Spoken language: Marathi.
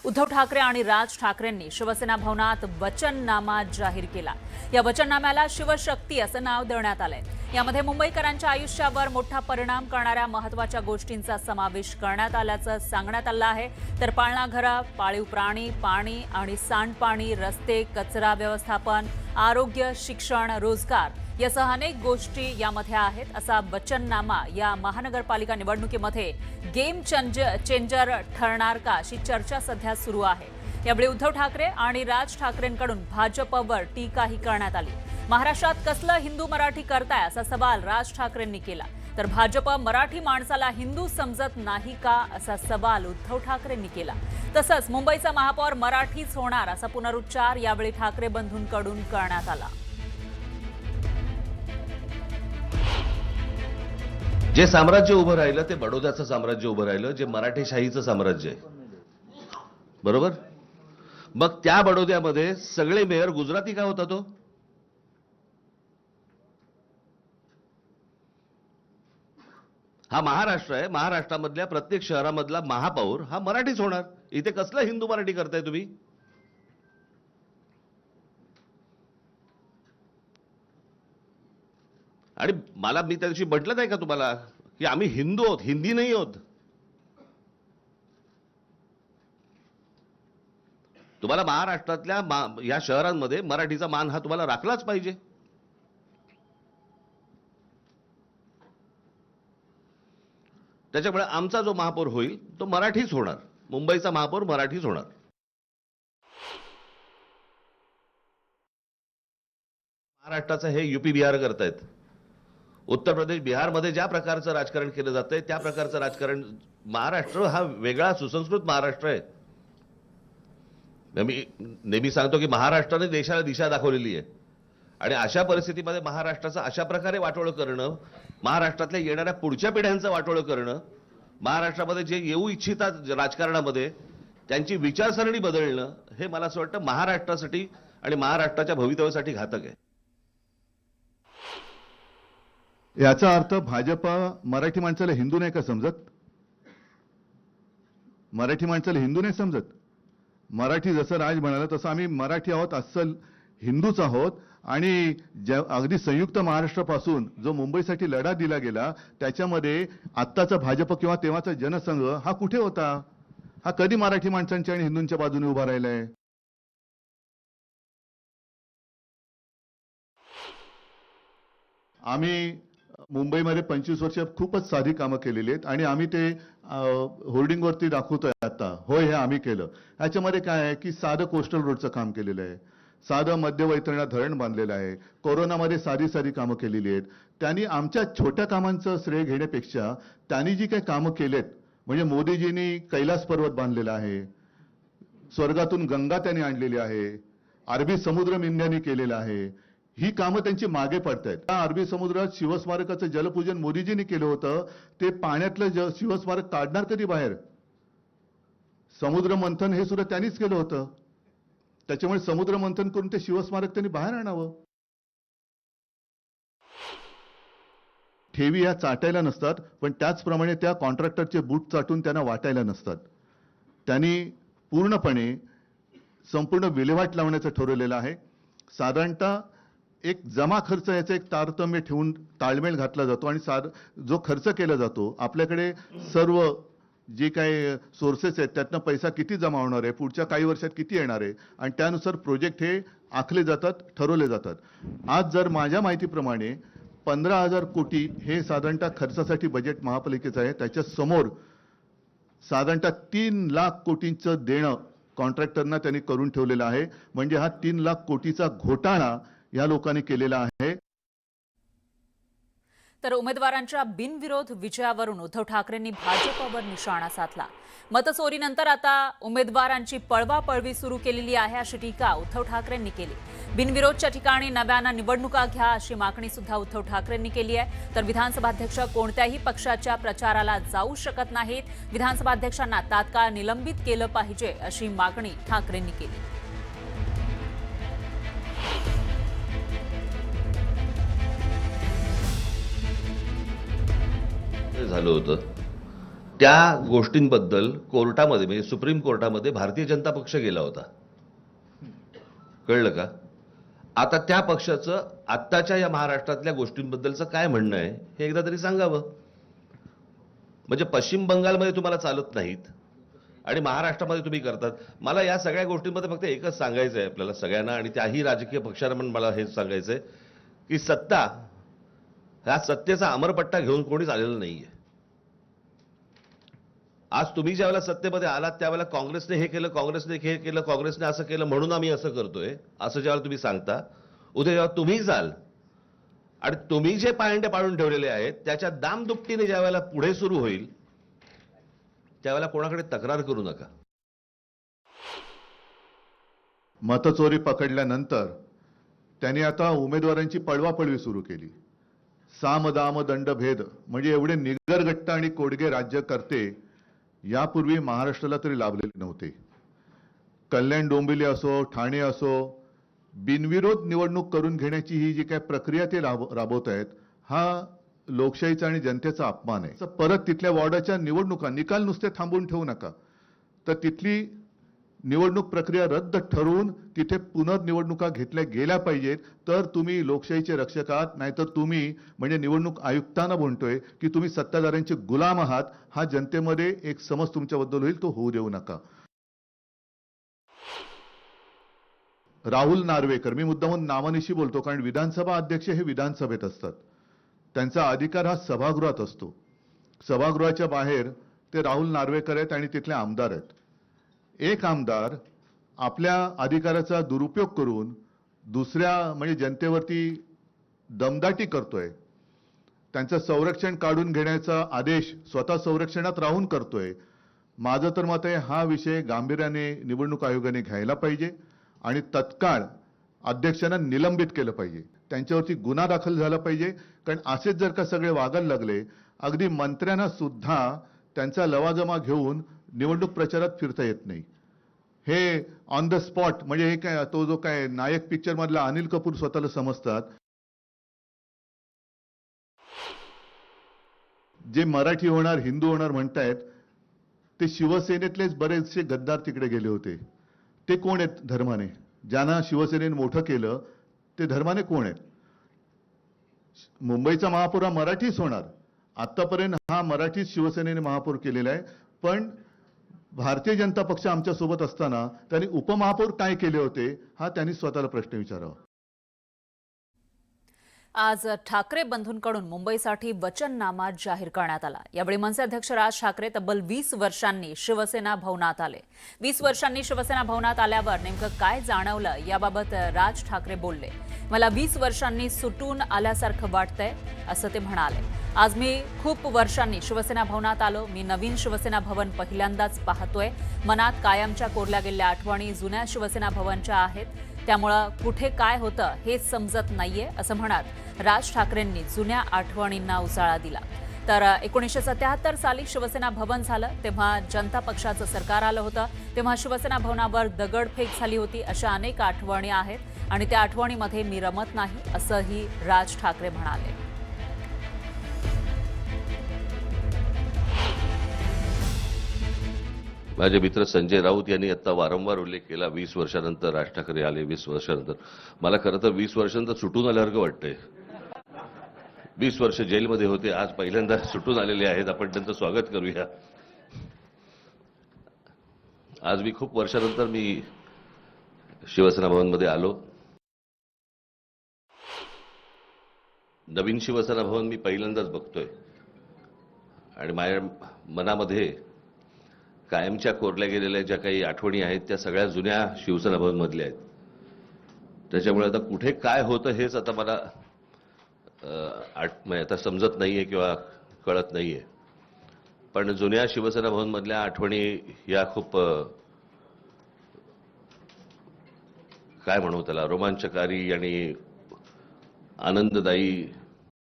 उद्धव ठाकरे आणि राज ठाकरेंनी शिवसेना भवनात वचननामा जाहीर केला। या वचननाम्याला शिवशक्ती असं नाव देण्यात आलंय। यामध्ये मुंबईकरांच्या आयुष्यावर मोठा परिणाम करणाऱ्या महत्त्वाच्या गोष्टींचा समावेश करण्यात आल्याचं सांगण्यात आलं आहे। तर पाळणा घरं, पाळीव प्राणी, पाणी आणि सांडपाणी, रस्ते, कचरा व्यवस्थापन, आरोग्य, शिक्षण, रोजगार यासह अनेक गोष्टी यामध्ये आहेत। असा वचननामा या महानगरपालिका निवडणुकीमध्ये गेम चेंजर ठरणार का अशी चर्चा सध्या सुरू आहे। यावेळी उद्धव ठाकरे आणि राज ठाकरेंकडून भाजपवर टीकाही करण्यात आली। महाराष्ट्रात कसलं हिंदू मराठी करताय असा सवाल राज ठाकरेंनी केला। तर भाजप मराठी माणसाला हिंदू समजत नाही का असा सवाल उद्धव ठाकरेंनी केला। तसंच मुंबईचा महापौर मराठीच होणार असा पुनरुच्चार यावेळी ठाकरे बंधूंकडून करण्यात आला। जे साम्राज्य उभं राहिलं ते बडोद्याचं साम्राज्य उभं राहिलं, जे मराठेशाहीचं साम्राज्य आहे, बरोबर। मग त्या बडोद्यामध्ये सगळे मेयर गुजराती का होता तो? हा महाराष्ट्र आहे, महाराष्ट्रामधल्या प्रत्येक शहरामधला महापौर हा मराठीच होणार। इथे कसलं हिंदू मराठी करताय तुम्ही? आणि मला मी त्या दिवशी म्हटलं नाही का तुम्हाला की आम्ही हिंदू आहोत, हिंदी नाही आहोत? तुम्हाला महाराष्ट्रातल्या या शहरांमध्ये मराठीचा मान हा तुम्हाला राखलाच पाहिजे। त्याच्यामुळे आमचा जो महापौर होईल तो मराठीच होणार, मुंबईचा महापौर मराठीच होणार। महाराष्ट्राचं हे यूपी बिहार करतायत। उत्तर प्रदेश बिहारमध्ये ज्या प्रकारचं राजकारण केलं जातंय त्या प्रकारचं राजकारण महाराष्ट्र हा वेगळा सुसंस्कृत महाराष्ट्र आहे। मी नेहमी सांगतो की महाराष्ट्राने देशाला दिशा दाखवलेली आहे आणि अशा परिस्थितीमध्ये महाराष्ट्राचं अशा प्रकारे वाटोळं करणं, महाराष्ट्रातल्या येणाऱ्या पुढच्या पिढ्यांचं वाटोळं करणं, महाराष्ट्रामध्ये जे येऊ इच्छितात राजकारणामध्ये त्यांची विचारसरणी बदलणं, हे मला असं वाटतं महाराष्ट्रासाठी आणि महाराष्ट्राच्या भवितव्यासाठी घातक आहे। याचा अर्थ भाजप मराठी माणसाला हिंदू नाही का समजत? मराठी माणसाला हिंदू नाही समजत? मराठी जसं राज म्हणाला तसं आम्ही मराठी आहोत, अस्सल हिंदूच आहोत। आणि अगदी संयुक्त महाराष्ट्रापासून जो मुंबईसाठी लढा दिला गेला त्याच्यामध्ये आत्ताचा भाजप किंवा तेव्हाचा जनसंघ हा कुठे होता? हा कधी मराठी माणसांच्या आणि हिंदूंच्या बाजूने उभा राहिलाय? आम्ही मुंबईमध्ये 25 वर्ष खूपच साधी कामं केलेली आहेत आणि आम्ही ते होर्डिंगवरती दाखवतोय आता, होय हे आम्ही केलं। याच्यामध्ये काय आहे की साधं कोस्टल रोडचं काम केलेलं आहे, साधं मध्य वैतरणा धरण बांधलेलं आहे, कोरोनामध्ये साधी कामं केलेली आहेत। त्यांनी आमच्या छोट्या कामांचं श्रेय घेण्यापेक्षा त्यांनी जी काही कामं केलेत, म्हणजे मोदीजींनी कैलास पर्वत बांधलेला आहे, स्वर्गातून गंगा त्यांनी आणलेली आहे, अरबी समुद्र इंडियाने केलेला आहे, ही कामं त्यांची मागे पडतायत। त्या अरबी समुद्रात शिवस्मारकाचं जलपूजन मोदीजींनी केलं होतं, ते पाण्यातलं शिवस्मारक काढणार कधी बाहेर? समुद्र मंथन हे सुद्धा त्यांनीच केलं होतं, त्याच्यामुळे समुद्र मंथन करून ते शिवस्मारक त्यांनी बाहेर आणावं। ठेवी ह्या चाटायला नसतात, पण त्याचप्रमाणे त्या कॉन्ट्रॅक्टरचे बूट चाटून त्यांना वाटायला नसतात। त्यांनी पूर्णपणे संपूर्ण विल्हेवाट लावण्याचं ठरवलेलं आहे। साधारणतः एक जमा खर्च याचा एक तारतम्य ठेवून ताळमेळ घातला जातो आणि जो खर्च केला जातो, आपल्याकडे सर्व जे काही सोर्सेस आहेत त्यातनं पैसा किती जमा होणार आहे, पुढच्या काही वर्षात किती येणार आहे आणि त्यानुसार प्रोजेक्ट हे आखले जातात, ठरवले जातात। आज जर माझ्या माहितीप्रमाणे 15,000 कोटी हे साधारणतः खर्चासाठी बजेट महापालिकेचं आहे। त्याच्या समोर साधारणतः 3 लाख कोटींचं देणं कॉन्ट्रॅक्टरना त्यांनी करून ठेवलेलं आहे। म्हणजे हा 3 लाख कोटीचा घोटाळा या लोकांनी केलेला आहे। तर उमेदवारांच्या बिनविरोध विजयावरून उद्धव ठाकरेंनी भाजपवर निशाणा साधला। मतचोरीनंतर आता उमेदवारांची पळवापळवी सुरू केलेली आहे अशी टीका उद्धव ठाकरेंनी केली। बिनविरोधच्या ठिकाणी नव्यानं निवडणुका घ्या अशी मागणी सुद्धा उद्धव ठाकरेंनी केली आहे। तर विधानसभाध्यक्ष कोणत्याही पक्षाच्या प्रचाराला जाऊ शकत नाहीत, विधानसभाध्यक्षांना तात्काळ निलंबित केलं पाहिजे अशी मागणी ठाकरेंनी केली। झालं होतं त्या गोष्टींबद्दल कोर्टामध्ये म्हणजे सुप्रीम कोर्टामध्ये भारतीय जनता पक्ष गेला होता. कळलं का? आता त्या पक्षाचं आत्ताच्या या महाराष्ट्रातल्या गोष्टींबद्दलचं काय म्हणणं आहे हे एकदा तरी सांगावं. म्हणजे पश्चिम बंगालमध्ये तुम्हाला चालत नाहीत आणि महाराष्ट्रामध्ये तुम्ही करतात. मला या सगळ्या गोष्टींमध्ये फक्त एकच सांगायचं आहे आपल्याला सगळ्यांना, आणि त्याही राजकीय पक्षांना पण मला हेच सांगायचं आहे की सत्ता, ह्या सत्तेचा अमरपट्टा घेऊन कोणीच आलेलं नाहीये. आज तुम्ही ज्यावेळेला सत्तेमध्ये आलात त्यावेळेला काँग्रेसने हे केलं, काँग्रेसने हे केलं, काँग्रेसने असं केलं म्हणून आम्ही असं करतोय असं ज्यावेळेला तुम्ही सांगता, उद्या जेव्हा तुम्ही जाल आणि तुम्ही जे पायंडे पाडून ठेवलेले आहेत त्याच्या दामदुपटीने ज्यावेळेला पुढे सुरू होईल त्यावेळेला कोणाकडे तक्रार करू नका. मतचोरी पकडल्यानंतर त्यांनी आता उमेदवारांची पळवापळवी सुरू केली. साम दाम दंड भेद म्हणजे एवढे निगरगट्ट आणि कोडगे राज्यकर्ते यापूर्वी महाराष्ट्राला तरी लाभलेले नव्हते. कल्याण डोंबिवली असो, ठाणे असो, बिनविरोध निवडणूक करून घेण्याची ही जी काय प्रक्रिया ते राबवत आहेत, हा लोकशाहीचा आणि जनतेचा अपमान आहे. परत तिथल्या वॉर्डाच्या निवडणुका निकाल नुसते थांबवून ठेवू नका, तर तिथली निवडणूक प्रक्रिया रद्द ठरवून तिथे पुनर्निवडणुका घेतल्या गेल्या पाहिजेत. तर तुम्ही लोकशाहीचे रक्षक आहात. नाहीतर तुम्ही म्हणजे निवडणूक आयुक्तांना म्हणतोय की तुम्ही सत्ताधाऱ्यांचे गुलाम आहात. हा जनतेमध्ये एक समज तुमच्याबद्दल होईल, तो होऊ देऊ नका. राहुल नार्वेकर, मी मुद्दामून नावानिशी बोलतो कारण विधानसभा अध्यक्ष हे विधानसभेत असतात, त्यांचा अधिकार हा सभागृहात असतो. सभागृहाच्या बाहेर ते राहुल नार्वेकर आहेत आणि तिथले आमदार आहेत. एक आमदार आपल्या अधिकाराचा दुरुपयोग करून दुसऱ्या म्हणजे जनतेवरती दमदाटी करतोय, त्यांचं संरक्षण काढून घेण्याचा आदेश स्वतः संरक्षणात राहून करतोय. माझं तर मत आहे हा विषय गांभीर्याने निवडणूक आयोगाने घ्यायला पाहिजे आणि तत्काळ अध्यक्षांना निलंबित केलं पाहिजे, त्यांच्यावरती गुन्हा दाखल झाला पाहिजे. कारण असेच जर का सगळे वागायला लागले, अगदी मंत्र्यांना सुद्धा त्यांचा लवाजमा घेऊन निवडणूक प्रचारात फिरता येत नाही. हे ऑन द स्पॉट म्हणजे हे काय, तो जो काय नायक पिक्चर मधला अनिल कपूर स्वतःला समजतात. जे मराठी होणार, हिंदू होणार म्हणतायत, ते शिवसेनेतलेच बरेचसे गद्दार तिकडे गेले होते. ते कोण आहेत धर्माने? ज्यांना शिवसेनेने मोठं केलं ते धर्माने कोण आहेत? मुंबईचा महापौर हा मराठीच होणार. आतापर्यंत हा मराठीच शिवसेनेने महापौर केलेला आहे. पण भारतीय जनता पक्ष आमच्या सोबत असताना त्यांनी उपमहापौर काय केले होते हा त्यांनी स्वतःला प्रश्न विचारावा. आज ठाकरे बंधूंकडून मुंबईसाठी वचननामा जाहीर करण्यात आला. यावेळी मनसे अध्यक्ष राज ठाकरे तब्बल 20 वर्षांनी शिवसेना भवनात आले. 20 वर्षांनी शिवसेना भवनात आल्यावर नेमकं काय जाणवलं याबाबत राज ठाकरे बोलले. मला 20 वर्षांनी सुटून आल्यासारखं वाटतंय असं ते म्हणाले. आज मी खूप वर्षांनी शिवसेना भवनात आलो. मी नवीन शिवसेना भवन पहिल्यांदाच पाहतोय. मनात कायमच्या कोरल्या गेलेल्या आठवणी जुन्या शिवसेना भवनच्या आहेत. त्यामुळं कुठे काय होतं हे समजत नाहीये असं म्हणत राज ठाकरेंनी जुन्या आठवणींना उजाळा दिला. तर 1977 साली शिवसेना भवन झालं तेव्हा जनता पक्षाचं सरकार आलं होतं. तेव्हा शिवसेना भवनावर दगडफेक झाली होती. अशा अनेक आठवणी आहेत आणि त्या आठवणीमध्ये मी रमत नाही असंही राज ठाकरे म्हणाले. माझे मित्र संजय राऊत यांनी आता वारंवार उल्लेख केला 20 वर्षानंतर राज ठाकरे आले. 20 वर्षानंतर मला खरं तर 20 वर्षानंतर सुटून आल्यासारखं वाटतंय. 20 वर्ष जेलमध्ये होते, आज पहिल्यांदा सुटून आलेले आहेत. आपण त्यांचं स्वागत करूया. आज मी खूप वर्षानंतर मी शिवसेना भवनमध्ये आलो. नवीन शिवसेना भवन मी पहिल्यांदाच बघतोय आणि माझ्या मनामध्ये कायमच्या कोरल्या गेलेल्या ज्या काही आठवणी आहेत त्या सगळ्या जुन्या शिवसेना भवन मधल्या आहेत. त्याच्यामुळे आता कुठे काय होतं हेच आता मला आता समजत नाहीये किंवा कळत नाहीये. पण जुन्या शिवसेना भवन मधल्या आठवणी या खूप काय म्हणू त्याला रोमांचकारी आणि आनंददायी